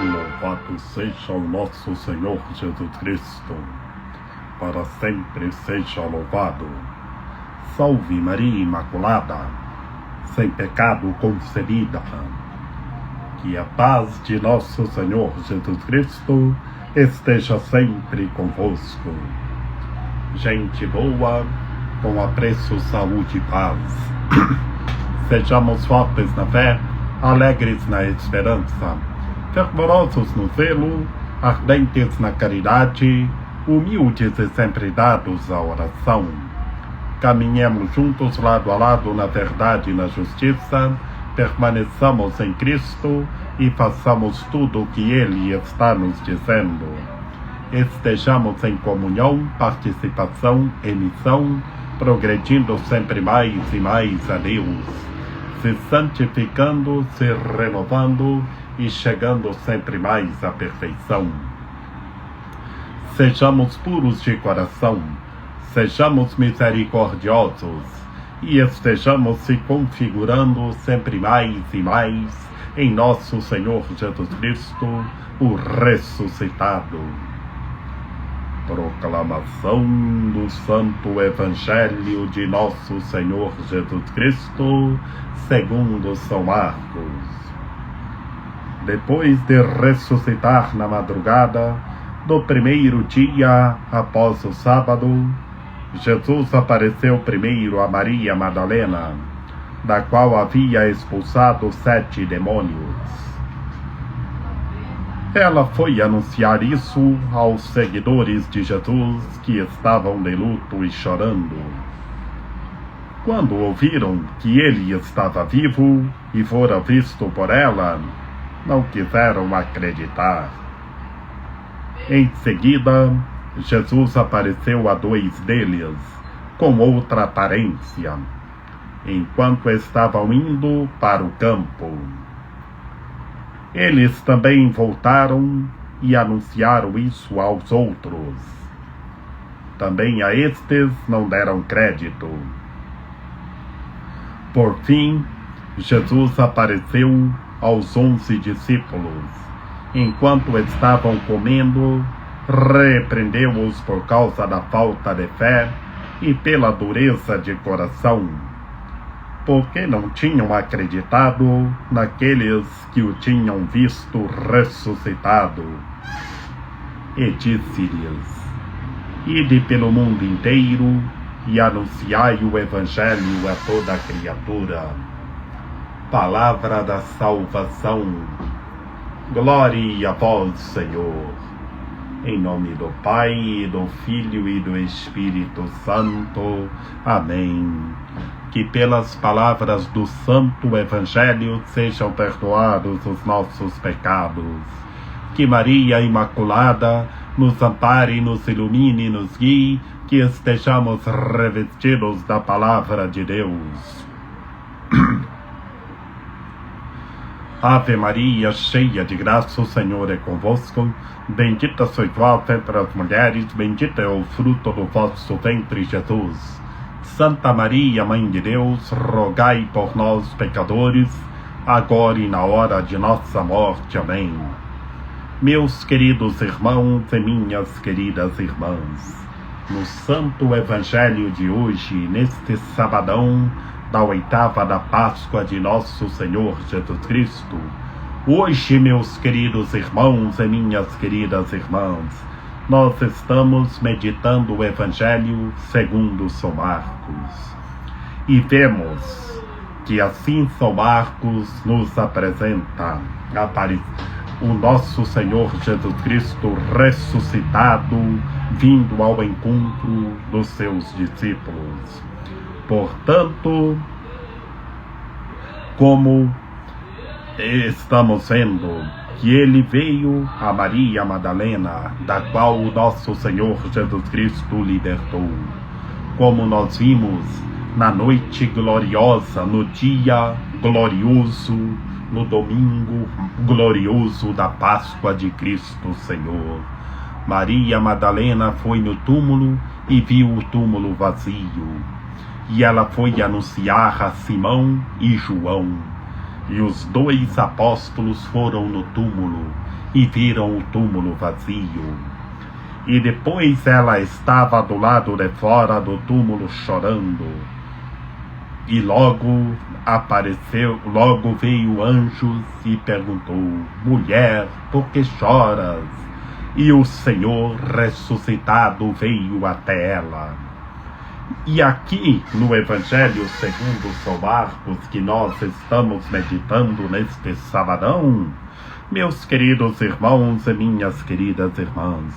Louvado seja o nosso Senhor Jesus Cristo, para sempre seja louvado. Salve Maria Imaculada, sem pecado concebida. Que a paz de nosso Senhor Jesus Cristo esteja sempre convosco. Gente boa, com apreço, saúde e paz. Sejamos fortes na fé, alegres na esperança, fervorosos no zelo, ardentes na caridade, humildes e sempre dados à oração. Caminhemos juntos lado a lado na verdade e na justiça, permaneçamos em Cristo e façamos tudo o que Ele está nos dizendo. Estejamos em comunhão, participação e missão, progredindo sempre mais e mais a Deus, se santificando, se renovando e chegando sempre mais à perfeição. Sejamos puros de coração, sejamos misericordiosos e estejamos se configurando sempre mais e mais em nosso Senhor Jesus Cristo, o ressuscitado. Proclamação do Santo Evangelho de nosso Senhor Jesus Cristo, segundo São Marcos. Depois de ressuscitar na madrugada do primeiro dia após o sábado, Jesus apareceu primeiro a Maria Madalena, da qual havia expulsado 7 demônios. Ela foi anunciar isso aos seguidores de Jesus que estavam de luto e chorando. Quando ouviram que ele estava vivo e fora visto por ela, não quiseram acreditar. Em seguida, Jesus apareceu a 2 deles, com outra aparência, enquanto estavam indo para o campo. Eles também voltaram e anunciaram isso aos outros. Também a estes não deram crédito. Por fim, Jesus apareceu aos 11 discípulos. Enquanto estavam comendo, repreendeu-os por causa da falta de fé e pela dureza de coração, porque não tinham acreditado naqueles que o tinham visto ressuscitado. E disse-lhes: Ide pelo mundo inteiro e anunciai o Evangelho a toda criatura. Palavra da salvação. Glória a vós, Senhor. Em nome do Pai, do Filho e do Espírito Santo. Amém. Que pelas palavras do Santo Evangelho sejam perdoados os nossos pecados. Que Maria Imaculada nos ampare, nos ilumine e nos guie, que estejamos revestidos da Palavra de Deus. Ave Maria, cheia de graça, o Senhor é convosco. Bendita sois vós entre as mulheres, bendito é o fruto do vosso ventre, Jesus. Santa Maria, Mãe de Deus, rogai por nós, pecadores, agora e na hora de nossa morte. Amém. Meus queridos irmãos e minhas queridas irmãs, no Santo Evangelho de hoje, neste sabadão da oitava da Páscoa de nosso Senhor Jesus Cristo, hoje, meus queridos irmãos e minhas queridas irmãs, nós estamos meditando o Evangelho segundo São Marcos. E vemos que assim São Marcos nos apresenta o nosso Senhor Jesus Cristo ressuscitado, vindo ao encontro dos seus discípulos. Portanto, como estamos vendo que ele veio a Maria Madalena, da qual o nosso Senhor Jesus Cristo libertou. Como nós vimos na noite gloriosa, no dia glorioso, no domingo glorioso da Páscoa de Cristo Senhor. Maria Madalena foi no túmulo e viu o túmulo vazio. E ela foi anunciar a Simão e João. E os dois apóstolos foram no túmulo e viram o túmulo vazio. E depois ela estava do lado de fora do túmulo chorando. E logo veio anjos e perguntou: mulher, por que choras? E o Senhor ressuscitado veio até ela. E aqui no Evangelho segundo São Marcos, que nós estamos meditando neste sabadão, meus queridos irmãos e minhas queridas irmãs,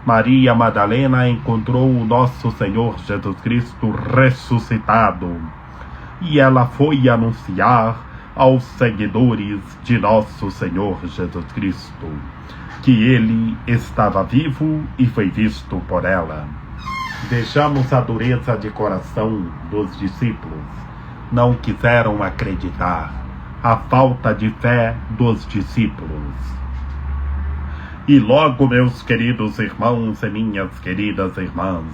Maria Madalena encontrou o nosso Senhor Jesus Cristo ressuscitado, e ela foi anunciar aos seguidores de nosso Senhor Jesus Cristo que ele estava vivo e foi visto por ela. Vejamos a dureza de coração dos discípulos. Não quiseram acreditar. A falta de fé dos discípulos. E logo, meus queridos irmãos e minhas queridas irmãs,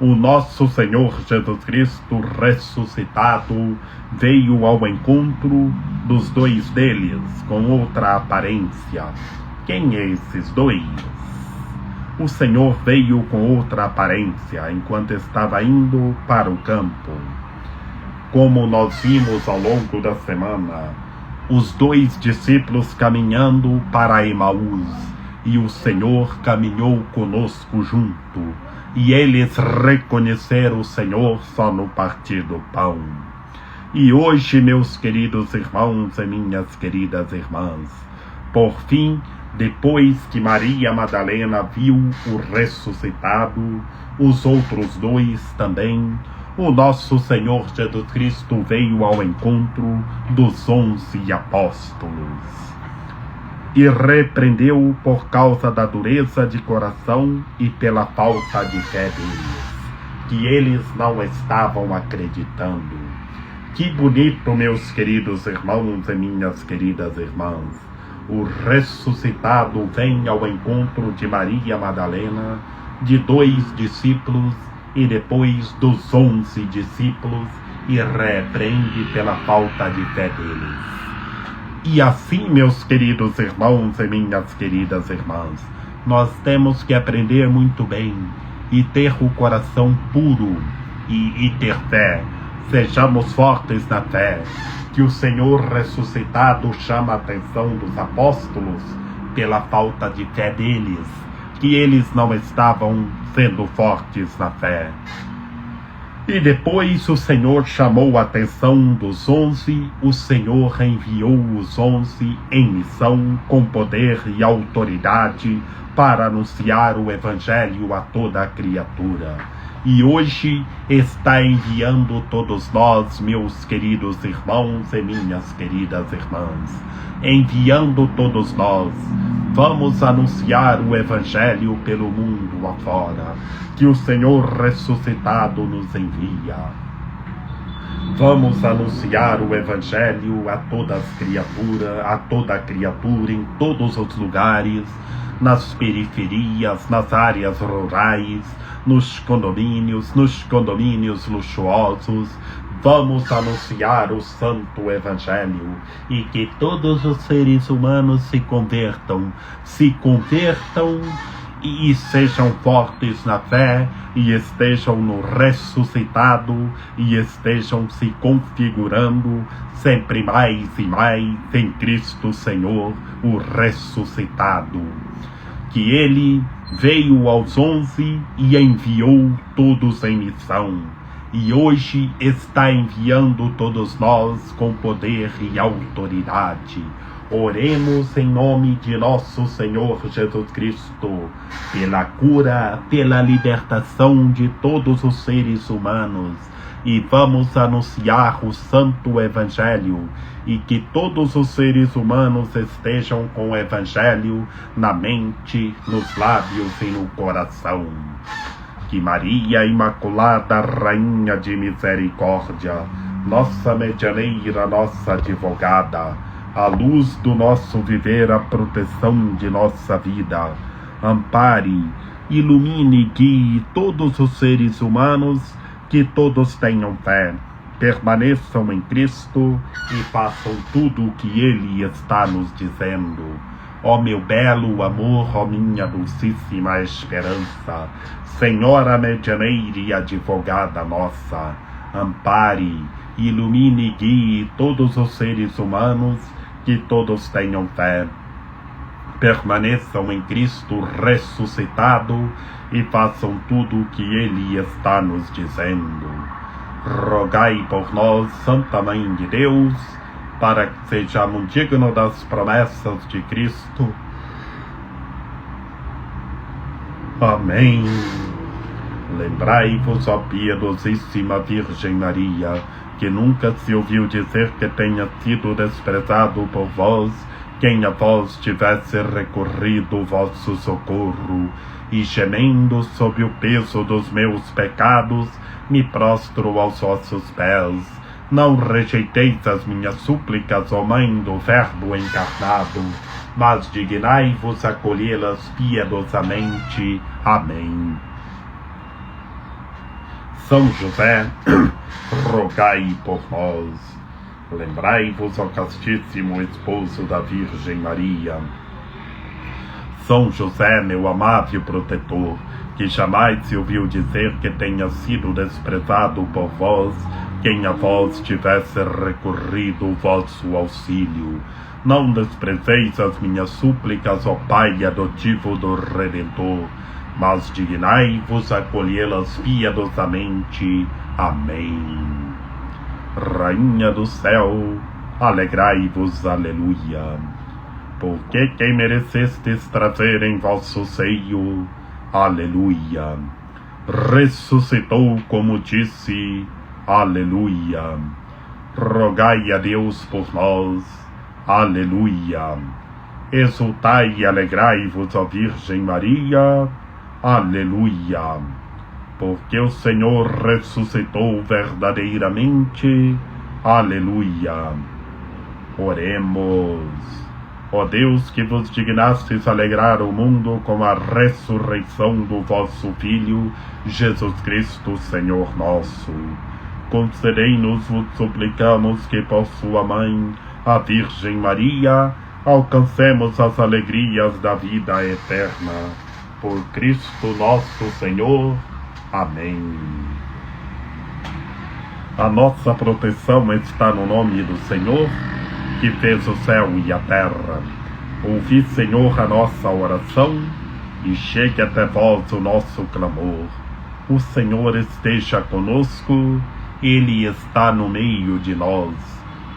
o nosso Senhor Jesus Cristo ressuscitado veio ao encontro dos dois deles com outra aparência. Quem é esses dois? O Senhor veio com outra aparência enquanto estava indo para o campo. Como nós vimos ao longo da semana, os dois discípulos caminhando para Emaús, e o Senhor caminhou conosco junto, e eles reconheceram o Senhor só no partir do pão. E hoje, meus queridos irmãos e minhas queridas irmãs, por fim, depois que Maria Madalena viu o ressuscitado, os outros dois também, o nosso Senhor Jesus Cristo veio ao encontro dos 11 apóstolos e repreendeu por causa da dureza de coração e pela falta de fé deles, que eles não estavam acreditando. Que bonito, meus queridos irmãos e minhas queridas irmãs. O ressuscitado vem ao encontro de Maria Madalena, de dois discípulos e depois dos 11 discípulos e repreende pela falta de fé deles. E assim, meus queridos irmãos e minhas queridas irmãs, nós temos que aprender muito bem e ter o coração puro e ter fé. Sejamos fortes na fé. Que o Senhor ressuscitado chama a atenção dos apóstolos pela falta de fé deles, que eles não estavam sendo fortes na fé. E depois o Senhor chamou a atenção dos 11, o Senhor enviou os 11 em missão com poder e autoridade para anunciar o Evangelho a toda a criatura. E hoje está enviando todos nós, meus queridos irmãos e minhas queridas irmãs, enviando todos nós. Vamos anunciar o Evangelho pelo mundo afora, que o Senhor ressuscitado nos envia. Vamos anunciar o Evangelho a toda criatura em todos os lugares, nas periferias, nas áreas rurais, nos condomínios luxuosos. Vamos anunciar o Santo Evangelho e que todos os seres humanos se convertam e sejam fortes na fé, e estejam no ressuscitado, e estejam se configurando sempre mais e mais em Cristo Senhor, o ressuscitado. Que Ele veio aos 11 e enviou todos em missão, e hoje está enviando todos nós com poder e autoridade. Oremos em nome de nosso Senhor Jesus Cristo, pela cura, pela libertação de todos os seres humanos, e vamos anunciar o Santo Evangelho, e que todos os seres humanos estejam com o Evangelho na mente, nos lábios e no coração. Que Maria Imaculada, Rainha de Misericórdia, nossa medianeira, nossa advogada, a luz do nosso viver, a proteção de nossa vida, ampare, ilumine e guie todos os seres humanos, que todos tenham fé, permaneçam em Cristo e façam tudo o que Ele está nos dizendo. Ó meu belo amor, ó minha dulcíssima esperança, Senhora medianeira e advogada nossa, ampare, ilumine e guie todos os seres humanos, que todos tenham fé, permaneçam em Cristo ressuscitado e façam tudo o que Ele está nos dizendo. Rogai por nós, Santa Mãe de Deus, para que sejamos dignos das promessas de Cristo. Amém. Lembrai-vos, ó piedosíssima Virgem Maria, que nunca se ouviu dizer que tenha sido desprezado por vós quem a vós tivesse recorrido o vosso socorro, e gemendo sob o peso dos meus pecados, me prostro aos vossos pés. Não rejeiteis as minhas súplicas, ó Mãe do Verbo encarnado, mas dignai-vos acolhê-las piedosamente. Amém. São José, rogai por nós. Lembrai-vos, ó castíssimo esposo da Virgem Maria. São José, meu amável protetor, que jamais se ouviu dizer que tenha sido desprezado por vós quem a vós tivesse recorrido o vosso auxílio. Não desprezeis as minhas súplicas, ó Pai adotivo do Redentor, mas dignai-vos acolhê-las piedosamente. Amém. Rainha do céu, alegrai-vos, aleluia, porque quem merecestes trazer em vosso seio, aleluia, ressuscitou como disse, aleluia. Rogai a Deus por nós, aleluia. Exultai e alegrai-vos, ó Virgem Maria, aleluia, porque o Senhor ressuscitou verdadeiramente, aleluia. Oremos. Ó Deus, que vos dignastes alegrar o mundo com a ressurreição do vosso Filho, Jesus Cristo, Senhor nosso, concedei-nos, vos suplicamos, que por sua Mãe, a Virgem Maria, alcancemos as alegrias da vida eterna. Por Cristo nosso Senhor. Amém. A nossa proteção está no nome do Senhor, que fez o céu e a terra. Ouvi, Senhor, a nossa oração, e chegue até vós o nosso clamor. O Senhor esteja conosco, Ele está no meio de nós.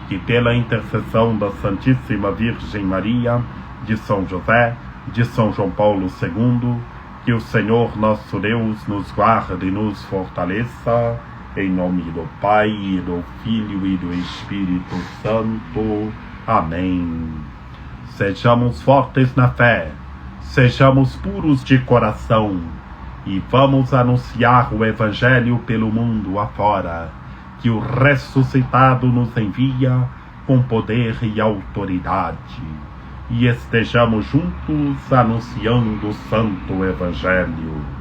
Que pela intercessão da Santíssima Virgem Maria, de São José, de São João Paulo II, que o Senhor nosso Deus nos guarde e nos fortaleça, em nome do Pai, e do Filho e do Espírito Santo. Amém. Sejamos fortes na fé, sejamos puros de coração, e vamos anunciar o Evangelho pelo mundo afora. que o ressuscitado nos envia com poder e autoridade, e estejamos juntos anunciando o Santo Evangelho.